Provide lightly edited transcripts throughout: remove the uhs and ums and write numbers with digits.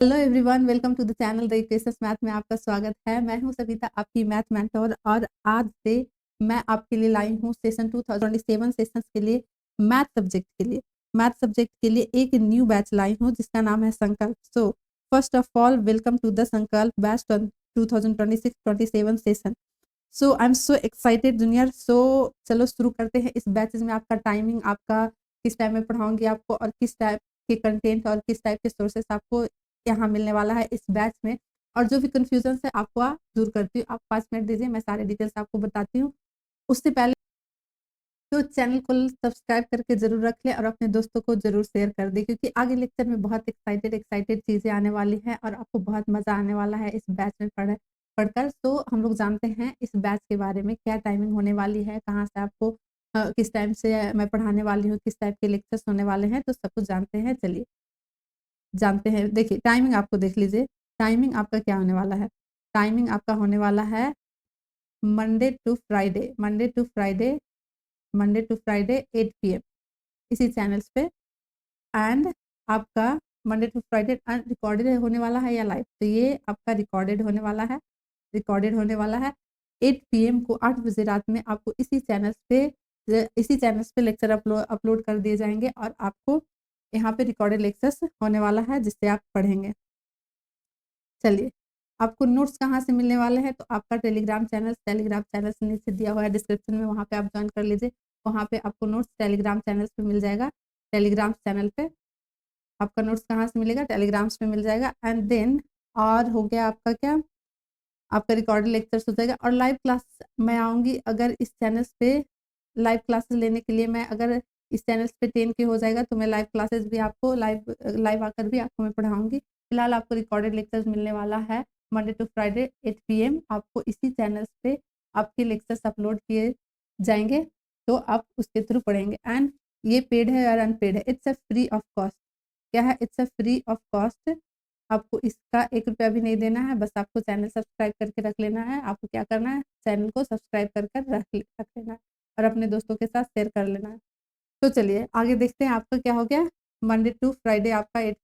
Hello everyone, welcome to the channel the equations math में आपका स्वागत है। मैं हूं सविता, आपकी मैथ मेंटर, और आज से मैं आपके लिए लाई हूं सेशन 2027 सेशंस के लिए मैथ सब्जेक्ट के लिए एक न्यू बैच लाई हूं जिसका नाम है Sankalp. So first of all, welcome to the Sankalp batch 2026-27 session. So I am so excited junior. So चलो शुरू करते हैं। इस बैचेज में आपका टाइमिंग, आपका किस टाइम में पढ़ाऊंगी आपको, और किस टाइप के कंटेंट और किस टाइप के सोर्सेस आपको यहाँ मिलने वाला है इस बैच में, और जो भी कंफ्यूजन है आपको दूर करती हूँ। आप 5 मिनट दीजिए, मैं सारे डिटेल्स आपको बताती हूँ। उससे पहले तो चैनल को सब्सक्राइब करके जरूर रख लें और अपने दोस्तों को जरूर शेयर कर दें, क्योंकि आगे लेक्चर में बहुत एक्साइटेड चीज़ें आने वाली हैं और आपको बहुत मज़ा आने वाला है इस बैच में पढ़कर। तो हम लोग जानते हैं इस बैच के बारे में, क्या टाइमिंग होने वाली है, कहाँ से आपको किस टाइम से मैं पढ़ाने वाली हूँ, किस टाइप के लेक्चर्स होने वाले हैं, तो सब कुछ जानते हैं। चलिए जानते हैं। देखिए टाइमिंग आपको देख लीजिए, टाइमिंग आपका क्या होने वाला है। टाइमिंग आपका होने वाला है Monday to Friday, Monday to Friday 8 PM इसी चैनल्स पे। एंड आपका मंडे टू फ्राइडे रिकॉर्डेड होने वाला है या लाइव, तो ये आपका रिकॉर्डेड होने वाला है। 8 PM को 8 बजे रात में आपको इसी चैनल्स पे लेक्चर अपलोड कर दिए जाएंगे, और आपको यहाँ पे रिकॉर्डेड लेक्चर्स होने वाला है जिससे आप पढ़ेंगे। चलिए, आपको नोट्स कहाँ से मिलने वाले हैं, तो आपका टेलीग्राम चैनल से नीचे दिया हुआ है डिस्क्रिप्शन में, वहाँ पे आप ज्वाइन कर लीजिए। वहाँ पे आपको नोट्स टेलीग्राम चैनल्स पे मिल जाएगा। टेलीग्राम चैनल पे आपका नोट्स कहाँ से मिलेगा, टेलीग्राम्स पे मिल जाएगा। एंड देन और हो गया आपका क्या, आपका रिकॉर्डेड लेक्चर्स हो जाएगा। और लाइव क्लास मैं आऊँगी, अगर इस चैनल्स पे लाइव क्लासेस लेने के लिए, मैं अगर इस चैनल्स पे 10 के हो जाएगा तो मैं लाइव क्लासेस भी आपको लाइव आकर भी आपको मैं पढ़ाऊँगी। फिलहाल आपको रिकॉर्डेड लेक्चर्स मिलने वाला है मंडे टू फ्राइडे 8 PM। आपको इसी चैनल्स पे आपके लेक्चर्स अपलोड किए जाएँगे, तो आप उसके थ्रू पढ़ेंगे। एंड ये पेड है और अनपेड है, it's a free of cost. क्या है, it's a free of cost. आपको इसका 1 रुपया भी नहीं देना है, बस आपको चैनल सब्सक्राइब करके रख लेना है। आपको क्या करना है, चैनल को सब्सक्राइब कर रख लेना है और अपने दोस्तों के साथ शेयर कर लेना है। तो चलिए आगे देखते हैं आपका क्या हो गया। मंडे टू फ्राइडे आपका 8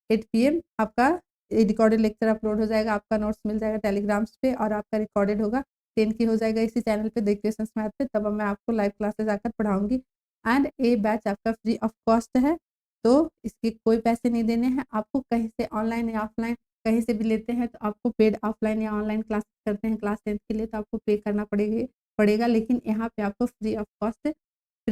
PM आपका रिकॉर्डेड लेक्चर अपलोड हो जाएगा, आपका नोट्स मिल जाएगा टेलीग्राम्स पे, और आपका रिकॉर्डेड होगा 10 की हो जाएगा इसी चैनल पे द इक्वेशंस मैथ पे। तब मैं आपको लाइव क्लासेस आकर पढ़ाऊंगी। एंड ये बैच आपका फ्री ऑफ कॉस्ट है, तो इसके कोई पैसे नहीं देने हैं आपको। कहीं से ऑनलाइन या ऑफलाइन कहीं से भी लेते हैं तो आपको पेड ऑफलाइन या ऑनलाइन क्लास करते हैं क्लास 10 के लिए, तो आपको पे करना पड़ेगा। लेकिन यहाँ पे आपको फ्री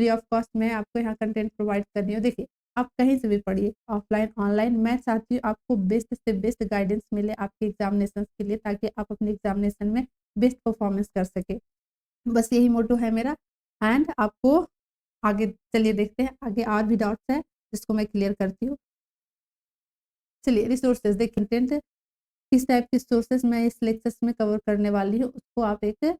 ऑफ कॉस्ट में आपको यहाँ कंटेंट प्रोवाइड करनी हो। देखिए, आप कहीं से भी पढ़िए, ऑफलाइन ऑनलाइन, मैं चाहती हूँ आपको बेस्ट से बेस्ट गाइडेंस मिले आपके एग्जामिनेशन के लिए, ताकि आप अपने एग्जामिनेशन में बेस्ट परफॉर्मेंस कर सके। बस यही मोटो है मेरा। एंड आपको आगे चलिए देखते हैं, आगे और भी डाउट्स है जिसको मैं क्लियर करती हूँ। चलिए रिसोर्सेज देख, कंटेंट किस टाइप के सोर्सेज मैं इस लेक्चर्स में कवर करने वाली हूँ उसको आप एक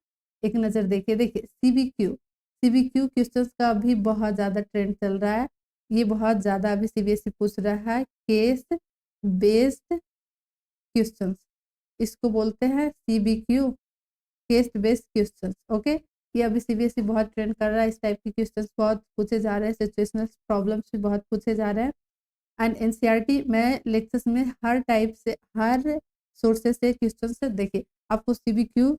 नज़र देखिए। देखिए सीबीक्यू क्वेश्चंस का अभी बहुत ज़्यादा ट्रेंड चल रहा है। ये बहुत ज़्यादा अभी सीबीएसई पूछ रहा है, केस बेस्ड क्वेश्चंस, इसको बोलते हैं सीबीक्यू, केस बेस्ड क्वेश्चंस। ओके, ये अभी सीबीएसई बहुत ट्रेंड कर रहा है। इस टाइप के क्वेश्चंस बहुत पूछे जा रहे हैं, सिचुएशनल प्रॉब्लम्स भी बहुत पूछे जा रहे हैं। एंड एनसीईआरटी में लेक्चर्स में हर टाइप से, हर सोर्सेस से क्वेश्चन से, देखिए आपको सीबीक्यू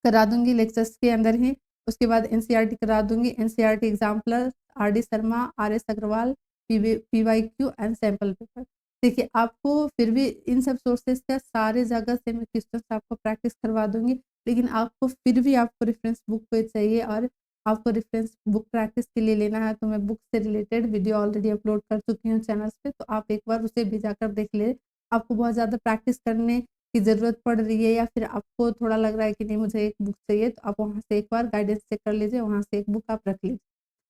करा दूंगी लेक्चर्स के अंदर ही, उसके बाद एनसीईआरटी करा दूंगी, NCERT exemplar, R D Sharma, R S Agarwal, PYQ and sample paper. देखिए आपको फिर भी इन सब सोर्सेस का सारे जगह से मैं क्वेश्चन आपको प्रैक्टिस करवा दूंगी, लेकिन आपको फिर भी आपको रेफरेंस बुक पे चाहिए, और आपको रेफरेंस बुक प्रैक्टिस के लिए लेना है, तो मैं बुक से रिलेटेड वीडियो ऑलरेडी अपलोड कर चुकी हूँ चैनल्स पे, तो आप एक बार उसे भी जाकर देख ले। आपको बहुत ज़्यादा प्रैक्टिस करने की ज़रूरत पड़ रही है, या फिर आपको थोड़ा लग रहा है कि नहीं मुझे एक बुक चाहिए, तो आप वहाँ से एक बार गाइडेंस चेक कर लीजिए, वहाँ से एक बुक आप रख लीजिए।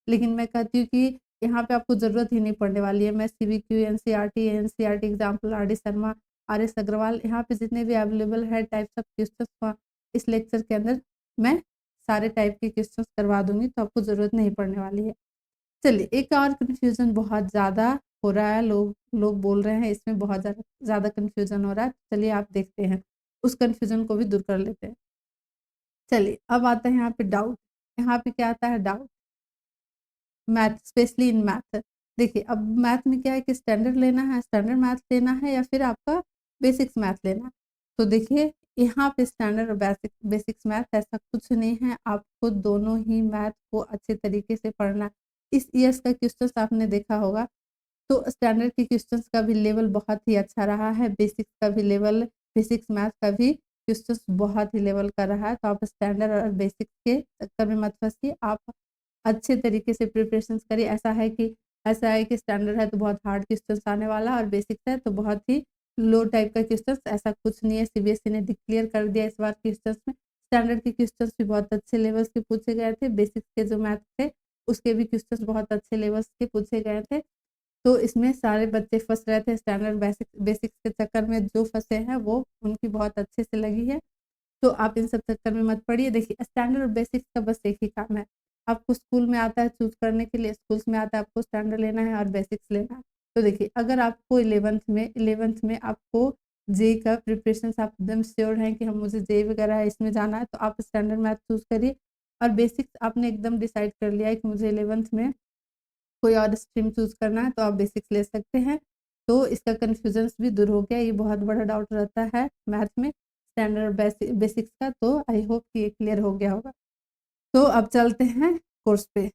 लेकिन मैं कहती हूँ कि यहाँ पे आपको ज़रूरत ही नहीं पड़ने वाली है। मैं CBQ, NCERT example, R D Sharma, R S Agarwal, यहाँ पे जितने भी अवेलेबल है टाइप्स ऑफ क्वेश्चन, इस लेक्चर के अंदर मैं सारे टाइप के क्वेश्चन करवा दूंगी, तो आपको ज़रूरत नहीं पड़ने वाली है। चलिए, एक और कन्फ्यूज़न बहुत ज़्यादा हो रहा है, लोग लोग बोल रहे हैं इसमें बहुत ज़्यादा कन्फ्यूज़न हो रहा है। चलिए आप देखते हैं, उस कन्फ्यूज़न को भी दूर कर लेते हैं। चलिए अब आता है यहाँ पे डाउट। यहाँ पे क्या आता है, doubt, math, specially in math. देखिए, अब मैथ में क्या है कि स्टैंडर्ड लेना है, स्टैंडर्ड मैथ लेना है या फिर आपका बेसिक्स मैथ लेना है। तो देखिए, यहाँ पे स्टैंडर्ड और बेसिक्स मैथ ऐसा कुछ नहीं है, आपको दोनों ही मैथ को अच्छे तरीके से पढ़ना है। इस ईयर्स का क्वेश्चन्स आपने देखा होगा, तो स्टैंडर्ड के क्वेश्चंस का भी लेवल बहुत ही अच्छा रहा है, बेसिक्स का भी लेवल, बेसिक्स मैथ का भी क्वेश्चंस बहुत ही लेवल का रहा है। तो आप स्टैंडर्ड और बेसिक्स के चक्कर में मत फँसिए, आप अच्छे तरीके से प्रिपरेशंस करिए। ऐसा है कि स्टैंडर्ड है तो बहुत हार्ड क्वेश्चंस आने वाला है और बेसिक्स है तो बहुत ही लो टाइप का क्वेश्चंस, ऐसा कुछ नहीं है। सीबीएसई ने डिक्लेयर कर दिया इस बार क्वेश्चंस में। स्टैंडर्ड के क्वेश्चंस भी बहुत अच्छे लेवल्स के पूछे गए थे, बेसिक्स के जो मैथ थे, उसके भी क्वेश्चंस बहुत अच्छे लेवल्स के पूछे गए थे। तो इसमें सारे बच्चे फँस रहे थे स्टैंडर्ड बेसिक्स के चक्कर में, जो फँसे हैं वो उनकी बहुत अच्छे से लगी है। तो आप इन सब चक्कर में मत पड़िए। देखिए, स्टैंडर्ड और बेसिक्स का बस एक ही काम है, आपको स्कूल में आता है चूज़ करने के लिए, स्कूल्स में आता है आपको स्टैंडर्ड लेना है और बेसिक्स लेना है। तो देखिए, अगर आपको 11th में आपको जेईई का प्रिपरेशंस आप एकदम श्योर हैं कि हम मुझे जेईई वगैरह है इसमें जाना है, तो आप स्टैंडर्ड मैथ चूज़ करिए। और बेसिक्स आपने एकदम डिसाइड कर लिया है कि मुझे 11th में कोई और स्ट्रीम चूज़ करना है तो आप बेसिक्स ले सकते हैं। तो इसका कन्फ्यूज़न्स भी दूर हो गया, ये बहुत बड़ा डाउट रहता है मैथ में स्टैंडर्ड बेसिक्स का, तो आई होप कि ये क्लियर हो गया होगा। तो अब चलते हैं कोर्स पे।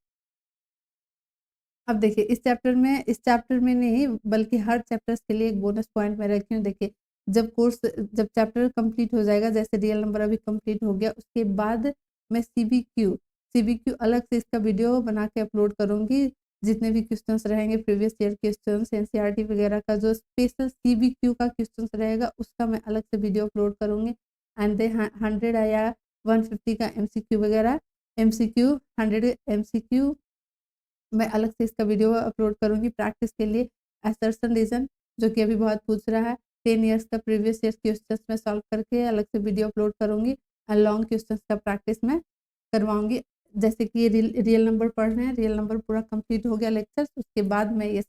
अब देखिए, इस चैप्टर में नहीं बल्कि हर चैप्टर्स के लिए एक बोनस पॉइंट मैं रखी हूँ। देखिए, जब चैप्टर कंप्लीट हो जाएगा, जैसे रियल नंबर अभी कंप्लीट हो गया, उसके बाद मैं सीबीक्यू अलग से इसका वीडियो बना के अपलोड करूँगी। जितने भी क्वेश्चंस रहेंगे प्रीवियस ईयर क्वेश्चंस, एनसीईआरटी वगैरह का जो स्पेशल सीबीक्यू का क्वेश्चंस रहेगा, उसका मैं अलग से वीडियो अपलोड करूँगी। एंड देन 100 या 150 का एमसीक्यू वगैरह, एमसीक्यू 100 एमसीक्यू मैं अलग से इसका वीडियो अपलोड करूँगी प्रैक्टिस के लिए। असर्शन रीज़न जो कि अभी बहुत पूछ रहा है, 10 इयर्स का प्रीवियस ईयर क्वेश्चंस मैं सॉल्व करके अलग से वीडियो अपलोड करूँगी और लॉन्ग क्वेश्चंस का प्रैक्टिस मैं करवाऊँगी। जैसे कि ये रियल नंबर पढ़ रहे हैं, रियल नंबर पूरा कंप्लीट हो गया लेक्चर्स, उसके बाद मैं ये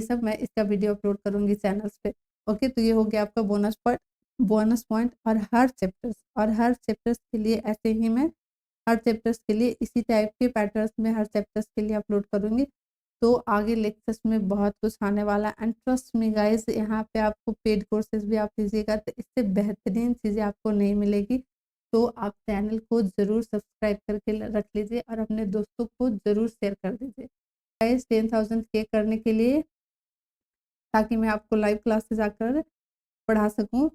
सब मैं इसका वीडियो अपलोड करूँगी चैनल्स पे। ओके, तो ये हो गया आपका बोनस पॉइंट। और हर चैप्टर्स के लिए ऐसे ही मैं हर चैप्टर्स के लिए इसी टाइप के पैटर्न्स में हर चैप्टर्स के लिए अपलोड करूँगी। तो आगे लेक्चर्स में बहुत कुछ आने वाला है एंड ट्रस्ट मी गाइस, यहाँ पे आपको पेड कोर्सेज़ भी आप लीजिएगा तो इससे बेहतरीन चीज़ें आपको नहीं मिलेगी। तो आप चैनल को ज़रूर सब्सक्राइब करके रख लीजिए और अपने दोस्तों को ज़रूर शेयर कर दीजिए। गाइस, 10,000 के करने के लिए, ताकि मैं आपको लाइव क्लासेस आकर पढ़ा सकूँ।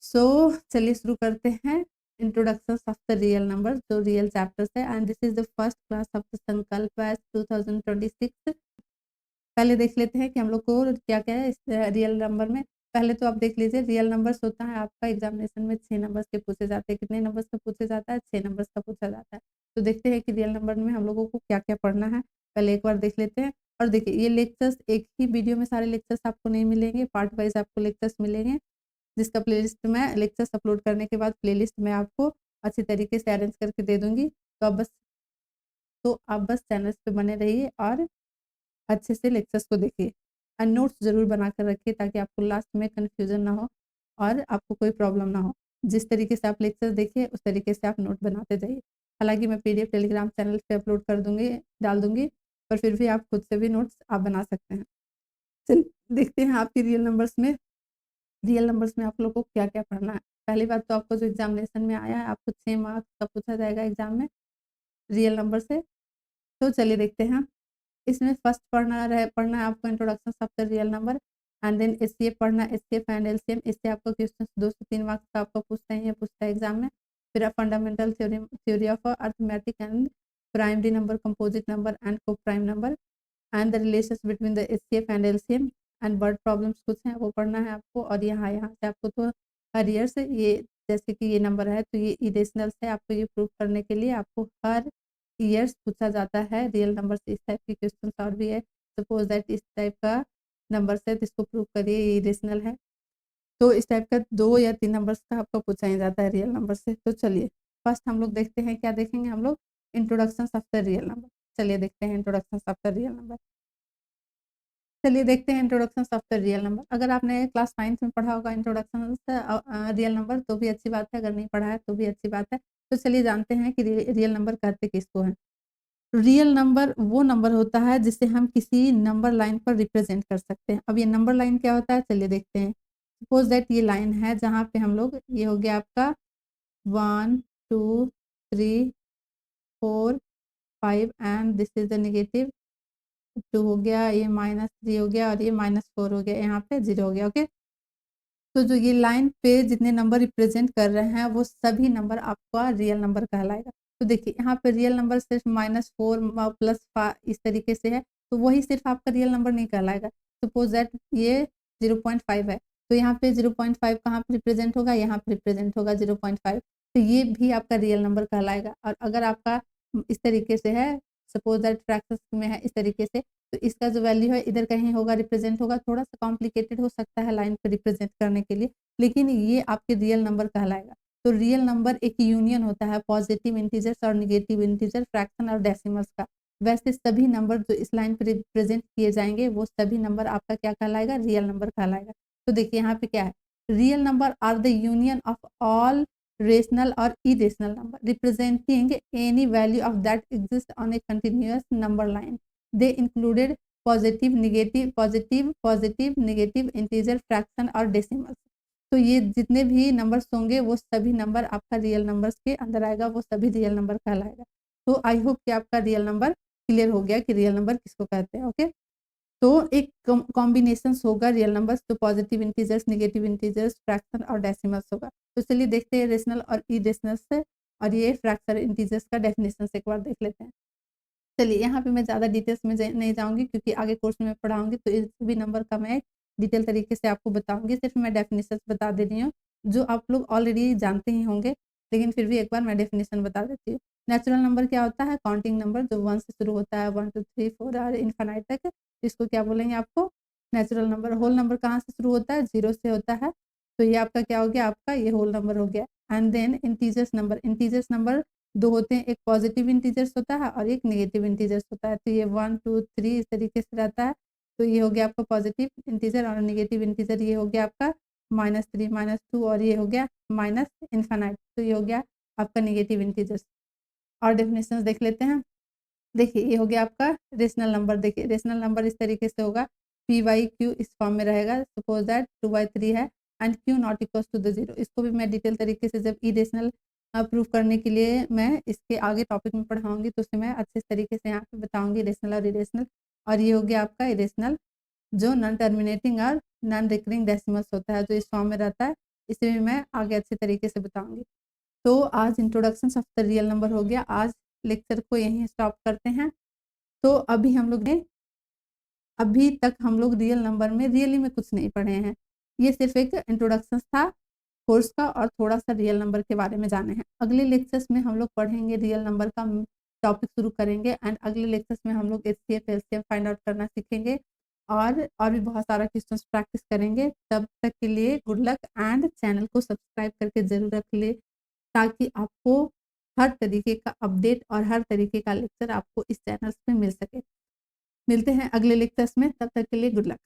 सो चलिए शुरू करते हैं। Introductions of the real number, जो रियल चैप्टर्स है and this is the first class of the Sankalp batch 2026। पहले देख लेते हैं कि हम लोग को क्या-क्या है इस रियल नंबर में। पहले तो आप देख लीजिए, रियल नंबर्स होता है आपका एग्जामिनेशन में 6 नंबर्स के पूछे जाते हैं। कितने नंबर्स का पूछा जाता है? 6 नंबर्स का पूछा जाता है। तो देखते हैं कि रियल नंबर में हम लोगों को क्या-क्या पढ़ना है। पहले एक बार देख लेते हैं। और देखिए, ये लेक्चर्स एक ही वीडियो में सारे लेक्चर्स आपको नहीं मिलेंगे, पार्ट वाइज़ आपको लेक्चर्स मिलेंगे। जिसका प्लेलिस्ट मैं लेक्चर्स अपलोड करने के बाद प्लेलिस्ट मैं आपको अच्छी तरीके से अरेंज करके दे दूँगी। तो आप बस चैनल्स पे बने रहिए और अच्छे से लेक्चर्स को देखिए और नोट्स ज़रूर बना कर रखिए, ताकि आपको लास्ट में कन्फ्यूज़न ना हो और आपको कोई प्रॉब्लम ना हो। जिस तरीके से आप लेक्चर देखिए, उस तरीके से आप नोट बनाते जाइए। हालाँकि मैं पीडीएफ टेलीग्राम चैनल पे अपलोड कर दूँगी, डाल दूँगी, पर फिर भी आप खुद से भी नोट्स आप बना सकते हैं। चलिए देखते हैं आपके रियल नंबर्स में आप लोग को क्या-क्या पढ़ना है। पहली बात तो आपको जो एग्ज़ामिनेशन में आया है, आपको 6 मार्क्स का पूछा जाएगा एग्ज़ाम में, रियल नंबर से। तो चलिए देखते हैं। इसमें फर्स्ट पढ़ना है आपको introduction of the real number and then HCF पढ़ना है, एचसीएफ एंड एलसीएम। इससे आपका क्वेश्चन 2 से 3 मार्क्स का आपको पूछता है एग्ज़ाम में। फिर आप fundamental theory of arithmetic and primary number, composite number and co-prime number and the relations between the HCF and LCM and word problems कुछ हैं वो पढ़ना है आपको। और यहाँ यहाँ से आपको तो हर ईयर से ये, जैसे कि ये नंबर है तो ये इरेशनल्स है, आपको ये प्रूव करने के लिए आपको हर ईयर्स पूछा जाता है रियल नंबर से। इस टाइप के क्वेश्चन और भी है, सपोज दैट इस टाइप का नंबर है तो इसको प्रूव करिए ये इरेशनल है। तो इस टाइप का 2 या 3 नंबर्स का आपको पूछा ही जाता है रियल नंबर से। तो चलिए फर्स्ट हम लोग देखते हैं, क्या देखेंगे हम लोग, introduction of the real number. चलिए देखते हैं introduction of the real number. चलिए देखते हैं introduction of the real number. अगर आपने क्लास 9th में पढ़ा होगा इंट्रोडक्शन रियल नंबर तो भी अच्छी बात है, अगर नहीं पढ़ा है तो भी अच्छी बात है। तो चलिए जानते हैं कि रियल नंबर कहते किसको हैं। रियल नंबर वो नंबर होता है जिसे हम किसी नंबर लाइन पर रिप्रेजेंट कर सकते हैं। अब ये नंबर लाइन क्या होता है, चलिए देखते हैं। सपोज दैट ये लाइन है जहाँ पे हम लोग, ये हो गया आपका 1 2 3 4 5 and this is the negative 2 हो गया, ये -3 हो गया और ये -4 हो गया, यहाँ पे 0 हो गया। ओके, तो जो ये लाइन पे जितने नंबर रिप्रेजेंट कर रहे हैं वो सभी नंबर आपका रियल नंबर कहलाएगा। तो देखिए यहाँ पे रियल नंबर सिर्फ -4 +5 इस तरीके से है, तो वही सिर्फ आपका रियल नंबर नहीं कहलाएगा। सपोज दैट ये 0.5 है, तो यहाँ पे 0.5 कहाँ पे रिप्रेजेंट होगा, यहाँ पे रिप्रेजेंट होगा 0.5, तो ये भी आपका रियल नंबर कहलाएगा। और अगर आपका इस तरीके से है, सपोज दैट फ्रैक्शंस में है इस तरीके से, तो इसका जो वैल्यू है इधर कहीं होगा, रिप्रेजेंट होगा, थोड़ा-सा कॉम्प्लिकेटेड हो सकता है लाइन पे रिप्रेजेंट करने के लिए, लेकिन ये आपके रियल नंबर कहलाएगा। तो रियल नंबर एक यूनियन होता है पॉजिटिव इंटीजर्स और नेगेटिव इंटीजर, फ्रैक्शन और डेसिमल्स का। वैसे सभी नंबर जो इस लाइन पे रिप्रेजेंट किए जाएँगे, वो सभी नंबर आपका क्या कहलाएगा, रियल नंबर कहलाएगा। तो देखिए यहाँ पे क्या है, real number are the union of all rational और irrational number representing any value of that exist on a continuous number line. They included positive, negative, positive, positive, negative, integer, fraction और decimals. तो ये जितने भी numbers होंगे वो सभी number आपका रियल नंबर्स के अंदर आएगा, वो सभी रियल नंबर कहलाएगा। तो आई होप कि आपका रियल नंबर क्लियर हो गया कि रियल नंबर किसको कहते हैं। ओके, तो एक कॉम्बिनेशंस होगा रियल नंबर्स, तो positive integers, negative integers, fraction और डेसिमल्स होगा। तो चलिए देखते हैं रेशनल और इरेशनल से, और ये फ्रैक्शन इंटीजर्स का डेफिनेशन एक बार देख लेते हैं। चलिए यहाँ पे मैं ज़्यादा डिटेल्स में नहीं जाऊँगी, क्योंकि आगे कोर्स में पढ़ाऊँगी तो इस भी नंबर का मैं डिटेल तरीके से आपको बताऊँगी। सिर्फ मैं डेफिनेशंस बता दे रही हूँ, जो आप लोग ऑलरेडी जानते ही होंगे, लेकिन फिर भी एक बार मैं डेफिनेशन बता देती हूँ। नेचुरल नंबर क्या होता है, काउंटिंग नंबर जो 1 से शुरू होता है, 1 2 3 4 और इनफाइनाइट तक, इसको क्या बोलेंगे आपको, नेचुरल नंबर। होल नंबर कहाँ से शुरू होता है, 0 से होता है, तो ये आपका क्या हो गया, आपका ये होल नंबर हो गया। And then integers number, integers number 2 होते हैं, एक पॉजिटिव इंटीजर्स होता है और एक नेगेटिव इंटीजर्स होता है। तो ये 1 2 3 इस तरीके से रहता है, तो ये हो गया आपका पॉजिटिव इंटीजर, और नेगेटिव इंटीजर ये हो गया आपका -3 -2 और ये हो गया माइनस इनफाइनाइट, तो ये हो गया आपका नेगेटिव इंटीजर्स। और डेफिनेशंस देख लेते हैं। देखिए ये हो गया आपका रेशनल नंबर। देखिए रेशनल नंबर इस तरीके से होगा, पी वाई क्यू इस फॉर्म में रहेगा। सपोज दैट 2/3 है and Q not equals to the 0। इसको भी मैं डिटेल तरीके से जब इरेशनल प्रूव करने के लिए मैं इसके आगे टॉपिक में पढ़ाऊंगी, तो उसे मैं अच्छे तरीके से यहाँ पे बताऊंगी रेशनल और इरेशनल। और ये हो गया आपका इरेशनल, जो नॉन टर्मिनेटिंग और नॉन रिकरिंग डेसिमल्स होता है, जो इस फॉर्म में रहता है, इसे भी मैं आगे अच्छे तरीके से बताऊंगी। तो आज introduction of the real number हो गया। आज लेक्चर को यहीं स्टॉप करते हैं। तो अभी तक हम लोग रियल नंबर में रियली में कुछ नहीं पढ़े हैं। ये सिर्फ एक इंट्रोडक्शन था कोर्स का, और थोड़ा-सा रियल नंबर के बारे में जाने हैं। अगले लेक्चर्स में हम लोग पढ़ेंगे, रियल नंबर का टॉपिक शुरू करेंगे, एंड अगले लेक्चर्स में हम लोग एचसीएफ, एलसीएम फाइंड आउट करना सीखेंगे, और भी बहुत सारा क्वेश्चंस प्रैक्टिस करेंगे। तब तक के लिए गुड लक, एंड चैनल को सब्सक्राइब करके ज़रूर रख ले, ताकि आपको हर तरीके का अपडेट और हर तरीके का लेक्चर आपको इस चैनल पे मिल सके। मिलते हैं अगले लेक्चर्स में, तब तक के लिए गुड लक।